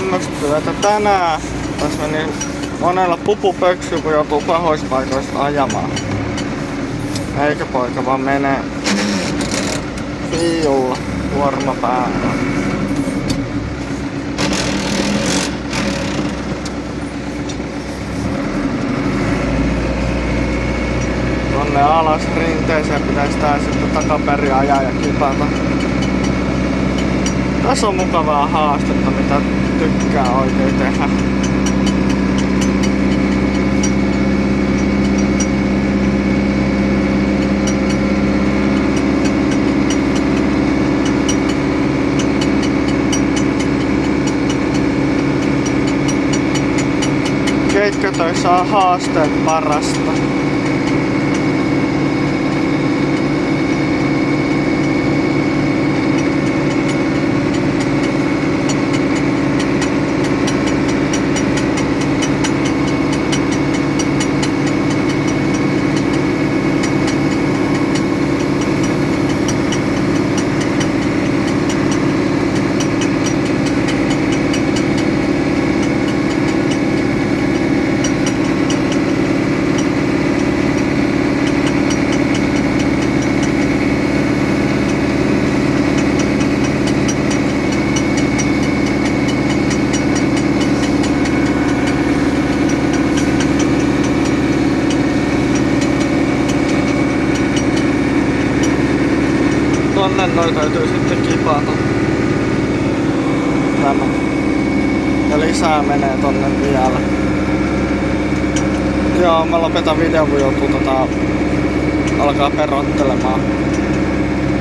tämmöstä työtä tänään. Tässä meni monella pupupöksy, kun joutuu pahoista paikoista ajamaan. Eikä poika vaan menee fiiulla kuorma päällä. Tonne alas rinteeseen pitäisi tää sitten takaperin ajaa ja kipata. Tässä on mukavaa haastetta, mitä tykkää oikein tehdä. Keikkatöissä on haasteet parasta. Tonne noin täytyy sitten kipata. Tämä. Ja lisää menee tonne vielä. Joo, mä lopetan videon, kun joutuu alkaa perottelemaan.